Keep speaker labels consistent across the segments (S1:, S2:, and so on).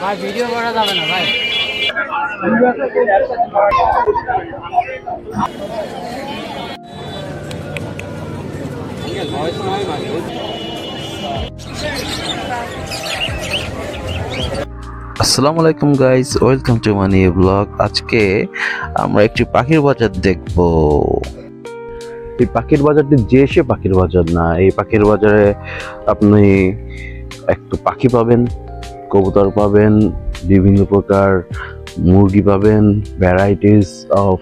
S1: ভাই ভিডিও করা যাবে না ভাই।
S2: আসসালামু আলাইকুম guys, welcome to my new blog. আজকে আমরা একটি পাখির বাজার দেখব। এই পাখির বাজারটি যে সে পাখির বাজার না, এই পাখির বাজারে আপনি একটু পাখি পাবেন, কবুতর পাবেন, বিভিন্ন প্রকার মুরগি পাবেন, ভ্যারাইটিস অফ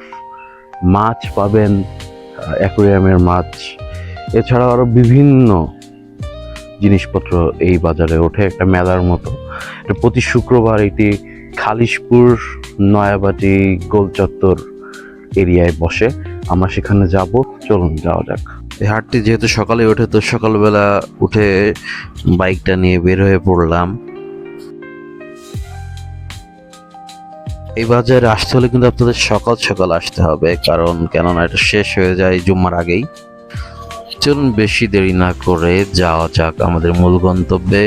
S2: মাছ পাবেন, অ্যাকুয়ারিয়ামের মাছ, এছাড়াও আরো বিভিন্ন জিনিসপত্র এই বাজারে ওঠে। একটা মেলার মতো এটা প্রতি শুক্রবার এটি খালিশপুর নয়াবাটি গোল চত্বর এরিয়ায় বসে। আমরা সেখানে যাব, চলুন যাওয়া যাক। এই হাটটি যেহেতু সকালে ওঠে, তো সকালবেলা উঠে বাইকটা নিয়ে বের হয়ে পড়লাম। এই বাজারে আসতে হলে কিন্তু আপনাদের সকাল সকাল আসতে হবে, কারণ কেননা এটা শেষ হয়ে যায় জুম্মার আগেই। চলুন বেশি দেরি না করে যাওয়া যাক আমাদের মূল গন্তব্যে।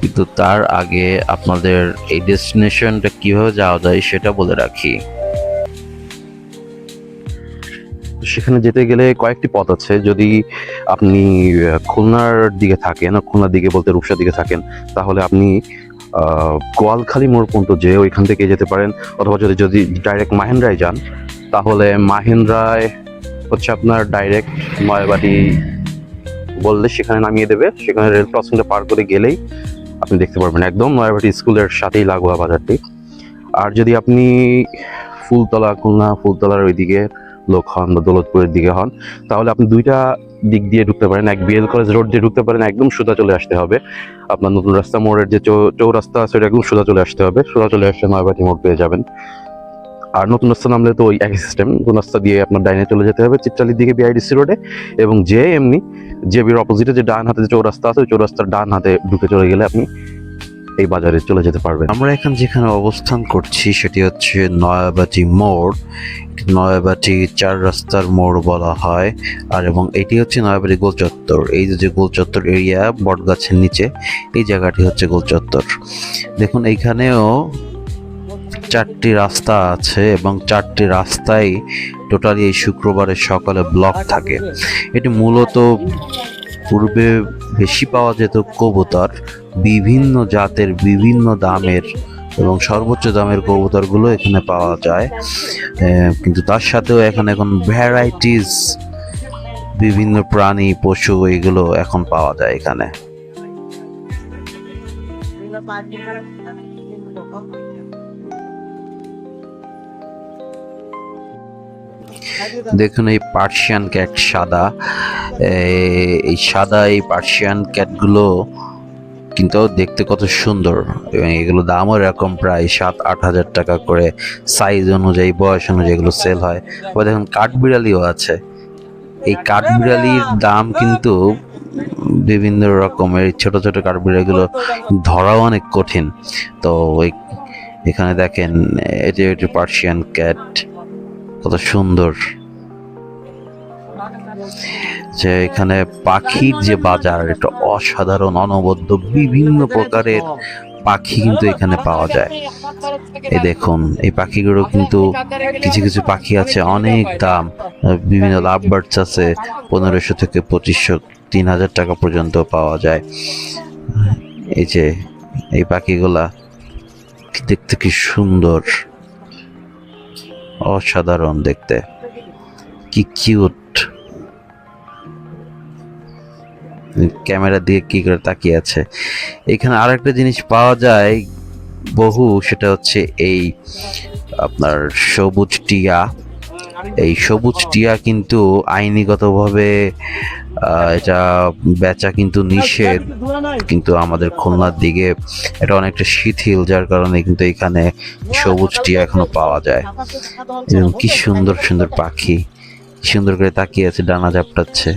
S2: কিন্তু তার আগে আপনাদের এই ডেস্টিনেশনটা কিভাবে যাওয়া যায় সেটা বলে রাখি। সেখানে যেতে গেলে কয়েকটি পথ আছে। যদি আপনি খুলনার দিকে থাকেন, খুলনার দিকে বলতে রূপসার দিকে থাকেন, তাহলে আপনি গোয়ালখালী মোড় পর্যন্ত যেয়ে ওইখান থেকে যেতে পারেন। অথবা যদি যদি ডাইরেক্ট মাহেন্দ্রায় যান, তাহলে মাহেন্দ্রায় হচ্ছে আপনার ডাইরেক্ট নয়াবাটি বললে সেখানে নামিয়ে দেবে। সেখানে রেল ক্রসিংটা পার করে গেলেই আপনি দেখতে পারবেন, একদম নয়াবাটি স্কুলের সাথেই লাগোয়া বাজারটি। আর যদি আপনি ফুলতলা, খুলনা ফুলতলার ওইদিকে লোক হন বা দৌলতপুরের দিকে হন, তাহলে আপনি দুইটা দিক দিয়ে ঢুকতে পারেন। এক বিএল কলেজ রোড দিয়ে ঢুকতে পারেন, একদম সোজা চলে আসতে হবে। আপনার নতুন রাস্তা মোড়ের যে চৌরাস্তা আছে ওটা একদম সোজা চলে আসতে হবে। সোজা চলে আসলে নয়াবাটি মোড় পেয়ে যাবেন। আর নতুন রাস্তা নামলে তো ওই একই সিস্টেম, নতুন রাস্তা দিয়ে আপনার ডাইনে চলে যেতে হবে চিত্রালির দিকে বিআইডিসি রোডে, এবং যে এমনি জেবির অপোজিটে যে ডান হাতে যে চৌরাস্তা আছে ওই চৌরাস্তার ডান হাতে ঢুকে চলে গেলে আপনি এই বাজারে চলে যেতে পারবেন। আমরা এখন যেখানে অবস্থান করছি সেটি হচ্ছে নয়াবাটি মোড়। নয়াবাটি চার রাস্তার মোড় বলা হয়। আর এবং এটি হচ্ছে নয়াবাটি গোল চত্বর। এই যে গোল চত্বর এরিয়া বটগাছের নিচে, এই জায়গাটি হচ্ছে গোল চত্বর। দেখুন এইখানেও চারটি রাস্তা আছে এবং চারটি রাস্তায় টোটালি এই শুক্রবারের সকালে ব্লক থাকে। এটি মূলত পূর্বে বেশি পাওয়া যেত কবুতর, বিভিন্ন জাতের বিভিন্ন দামের এবং সর্বোচ্চ দামের কবুতরগুলো এখানে পাওয়া যায়। কিন্তু তার সাথেও এখানে এখন ভ্যারাইটিস বিভিন্ন প্রাণী পশু এগুলো এখন পাওয়া যায় এখানে। দেখুন এই পার্সিয়ান ক্যাট সাদা, এই সাদা এই পার্সিয়ান ক্যাটগুলো কিন্তু দেখতে কত সুন্দর, এবং এগুলো দামও এরকম প্রায় 7-8 হাজার টাকা করে, সাইজ অনুযায়ী বয়স অনুযায়ী এগুলো সেল হয়। আবার দেখুন কাঠবিড়ালিও আছে। এই কাঠবিড়ালির দাম কিন্তু বিভিন্ন রকমের, ছোট ছোট কাঠবিড়ালিগুলো ধরাও অনেক কঠিন। তো এখানে দেখেন এটি পার্সিয়ান ক্যাট, কত সুন্দর। যে এখানে পাখির যে বাজার, এটা অসাধারণ, অনবদ্য, বিভিন্ন প্রকারের পাখি কিন্তু এখানে পাওয়া যায়। এই দেখুন এই পাখিগুলো কিন্তু কিছু কিছু পাখি আছে অনেক দাম। বিভিন্ন লাভ বার্ডস আছে 1500 থেকে 2500, 3000 টাকা পর্যন্ত পাওয়া যায়। এই যে এই পাখিগুলা দেখতে কি সুন্দর, অসাধারণ দেখতে, কি কিউট। ক্যামেরা দিয়ে কি করে তাকিয়ে আছে। এখানে আরেকটা জিনিস পাওয়া যায় বহু, সেটা হচ্ছে এই আপনার সবুজ টিয়া। এই সবুজ টিয়া কিন্তু আইনিগতভাবে এটা বেচা কিন্তু নিষেধ, কিন্তু আমাদের খুলনার দিকে এটা অনেকটা শিথিল, যার কারণে কিন্তু এখানে সবুজ টিয়া এখনো পাওয়া যায়। এবং কি সুন্দর সুন্দর পাখি, সুন্দর করে তাকিয়ে আছে, ডানা ঝাপটাচ্ছে।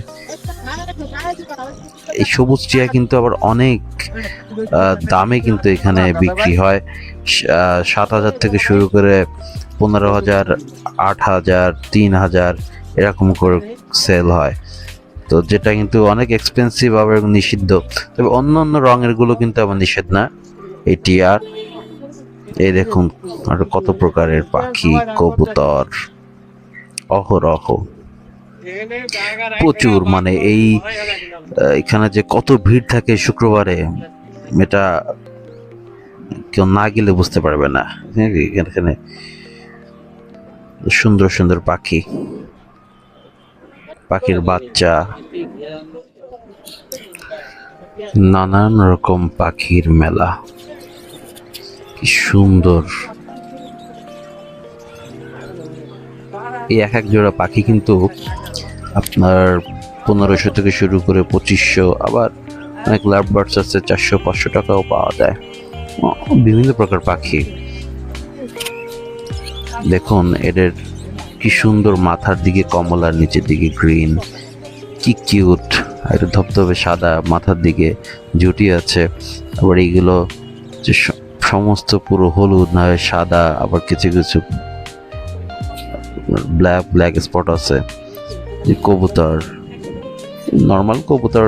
S2: এই সবুজ টিয়া কিন্তু আবার অনেক দামে কিন্তু এখানে বিক্রি হয়। 7,000 থেকে শুরু করে 15,000, 8,000, 3,000 এরকম করে সেল হয়। তো যেটা কিন্তু অনেক এক্সপেন্সিভ আবার নিষিদ্ধ। তবে অন্য অন্য রঙের গুলো কিন্তু আবার নিষেধ না এই টিয়ার। এই দেখুন আর কত প্রকারের পাখি, কবুতর অহরহ প্রচুর, মানে এই এখানে যে কত ভিড় থাকে শুক্রবারে, এটা কেউ না গেলে বুঝতে পারবে না। এখানে সুন্দর সুন্দর পাখি, পাখির বাচ্চা, নানান রকম পাখির মেলা, কি সুন্দর। এই এক এক জোড়া পাখি কিন্তু আপনার 1500 থেকে শুরু করে 2500, আবার অনেক লাভ বার্ডস আছে 400-500 টাকাও পাওয়া যায়। বিভিন্ন প্রকার পাখি দেখুন, এদের কি সুন্দর, মাথার দিকে কমলা, নিচের দিকে গ্রিন, কি কিউট। এটা ধবধবে সাদা, মাথার দিকে জুটি আছে। আবার এইগুলো যে সমস্ত পুরো হলুদ না হয় সাদা, আবার কিছু কিছু ব্ল্যাক ব্ল্যাক স্পট আছে। কবুতর, নর্মাল কবুতর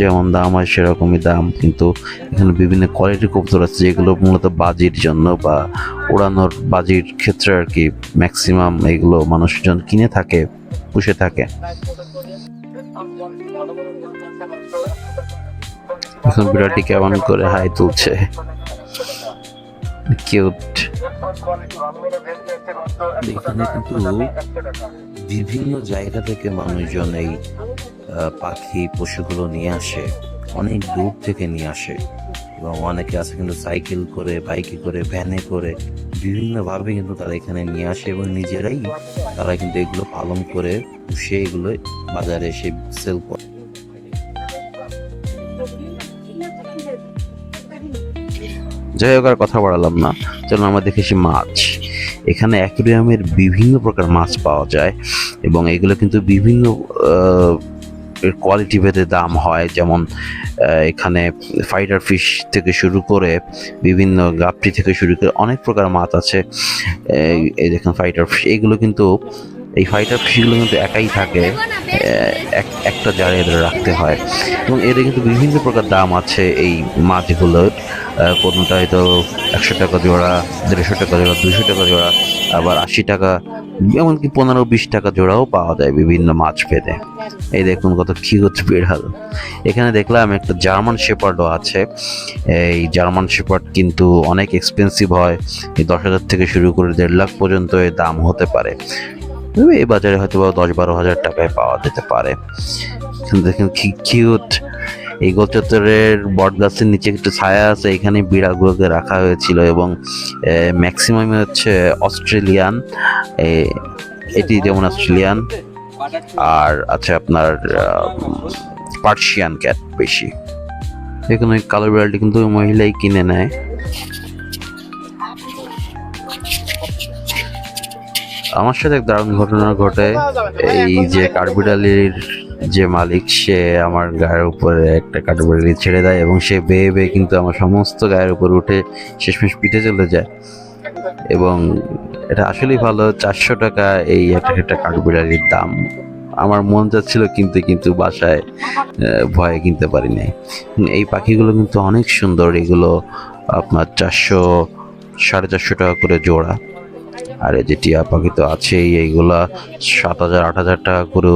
S2: যেমন দাম হয় সেরকমই দাম, কিন্তু এখানে বিভিন্ন কোয়ালিটির কবুতর আছে যেগুলো মূলত বাজির জন্য বা ওড়ানোর বাজির ক্ষেত্রে আর কি ম্যাক্সিমাম এগুলো মানুষজন কিনে থাকে, পুষে থাকে। এখন বিড়ালটি কেমন করে হাই তুলছে, কিউট। এখানে কিন্তু বিভিন্ন জায়গা থেকে মানুষজন এই পাখি পশুগুলো নিয়ে আসে, অনেক দূর থেকে নিয়ে আসে, এবং অনেকে আছে কিন্তু সাইকেল করে, বাইকে করে, ভ্যানে করে, বিভিন্নভাবে কিন্তু তারা এখানে নিয়ে আসে এবং নিজেরাই তারা কিন্তু এগুলো পালন করে পুষে এগুলো বাজারে এসে সেল করে। যাই হোক, আর কথা বাড়ালাম না, চলুন আমরা দেখেছি মাছ। এখানে অ্যাকুরিয়ামের বিভিন্ন প্রকার মাছ পাওয়া যায় এবং এগুলো কিন্তু বিভিন্ন কোয়ালিটি ভেদে দাম হয়। যেমন এখানে ফাইটার ফিশ থেকে শুরু করে বিভিন্ন গাপ্পি থেকে শুরু করে অনেক প্রকার মাছ আছে। এই দেখুন ফাইটার ফিশ, এগুলো কিন্তু এই ফাইটার ফিশগুলো কিন্তু একাই থাকে, একটা জারে এদের রাখতে হয় এবং এদের কিন্তু বিভিন্ন প্রকার দাম আছে এই মাছগুলোর। কোনটা হয়তো 100 টাকা জোড়া, 150 টাকা জোড়া, 200 টাকা জোড়া, আবার 80 টাকা, এমনকি 15-20 টাকা জোড়াও পাওয়া যায় বিভিন্ন মাছ ভেদে। এই দেখুন কত কিউট বিড়াল। এখানে দেখলাম একটা জার্মান শেপার্ডও আছে। এই জার্মান শেপার্ড কিন্তু অনেক এক্সপেন্সিভ হয়, এই 10,000 থেকে শুরু করে 1.5 লাখ পর্যন্ত এর দাম হতে পারে। এই বাজারে হয়তো 10-12 হাজার টাকায় পাওয়া যেতে পারে। দেখেন কি কিউট। এই গোল চত্বরের বট গাছের নিচে একটু ছায়া আছে, এখানে বিড়ালগুলোকে রাখা হয়েছিল এবং ম্যাক্সিমাম হচ্ছে অস্ট্রেলিয়ান, এটি যেমন অস্ট্রেলিয়ান, আর আছে আপনার পার্সিয়ান ক্যাট বেশি। এখানে কালো বিড়ালটি কিন্তু মহিলাই কিনে নেয়। আমার সাথে এক দারুণ ঘটনা ঘটে। এই যে কাঠবিড়ালির যে মালিক, সে আমার গায়ের উপরে একটা কাঠবিড়ালি ছেড়ে দেয় এবং সে বেয়ে বেয়ে কিন্তু আমার সমস্ত গায়ের উপর উঠে শেষমেশ পিঠে চলে যায়। এবং এটা আসলেই ভালো, 400 টাকা এই একটা কাঠবিড়ালির দাম। আমার মন যাচ্ছিল কিন্তু বাসায় ভয়ে কিনতে পারি নাই। এই পাখিগুলো কিন্তু অনেক সুন্দর, এগুলো আপনার 400-450 টাকা করে জোড়া। আর এই যে টিয়া পাখি তো আছেই, এইগুলা 7,000-8,000 টাকা করে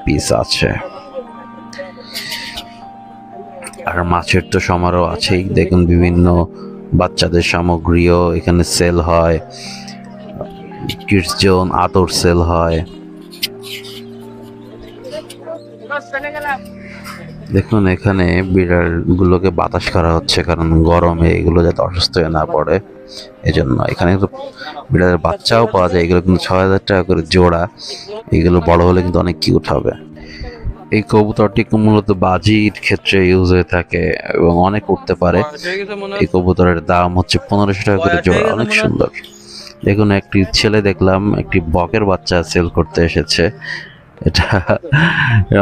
S2: পিস আছে। আর মাছের তো সমারোহ আছেই, দেখুন বিভিন্ন বাচ্চাদের সামগ্রীও এখানে সেল হয়, কিডস জোন, আতর সেল হয়। দেখুন এখানে বিড়ালগুলোকে বাতাস করা হচ্ছে, কারণ গরমে এগুলো যাতে অসুস্থ হয়ে না পড়ে এজন্য। এখানে কিন্তু বিড়ালের বাচ্চাও পাওয়া যায়, এগুলো কিন্তু 6,000 টাকা করে জোড়া। এগুলো বড় হলে কিন্তু অনেক কিউট হবে। এই কবুতরটি মূলত বাজির ক্ষেত্রে ইউজ হয়ে থাকে এবং অনেক উঠতে পারে। এই কবুতরের দাম হচ্ছে 1,500 টাকা করে জোড়া, অনেক সুন্দর। দেখুন একটি ছেলে দেখলাম একটি বকের বাচ্চা সেল করতে এসেছে। এটা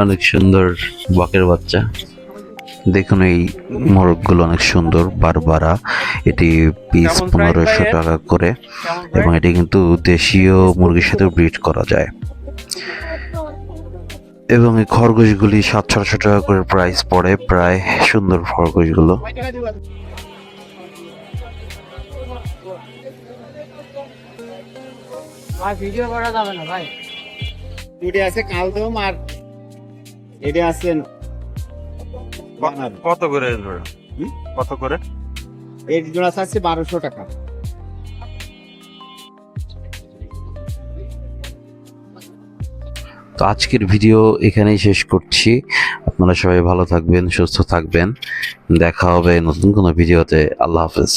S2: অনেক সুন্দর বকের বাচ্চা। দেখুন এই মোরগগুলো অনেক সুন্দর, বারবারা। এটি পিস 1,500 টাকা করে এবং এটি কিন্তু দেশীয় মুরগির সাথে ব্রিড করা যায়। এবং এই খরগোশগুলি 700-800 টাকা করে প্রাইস পড়ে প্রায়। সুন্দর খরগোশগুলো।
S1: ভাই ভিডিও করা যাবে না ভাই।
S3: দুটি আছে কালদম আর এটা আছে
S2: কত করে কত করে?
S3: এই জোড়া আছে 1200 টাকা।
S2: তো আজকের ভিডিও এখানেই শেষ করছি। আপনারা সবাই ভালো থাকবেন, সুস্থ থাকবেন। দেখা হবে নতুন কোনো ভিডিওতে। আল্লাহ হাফেজ।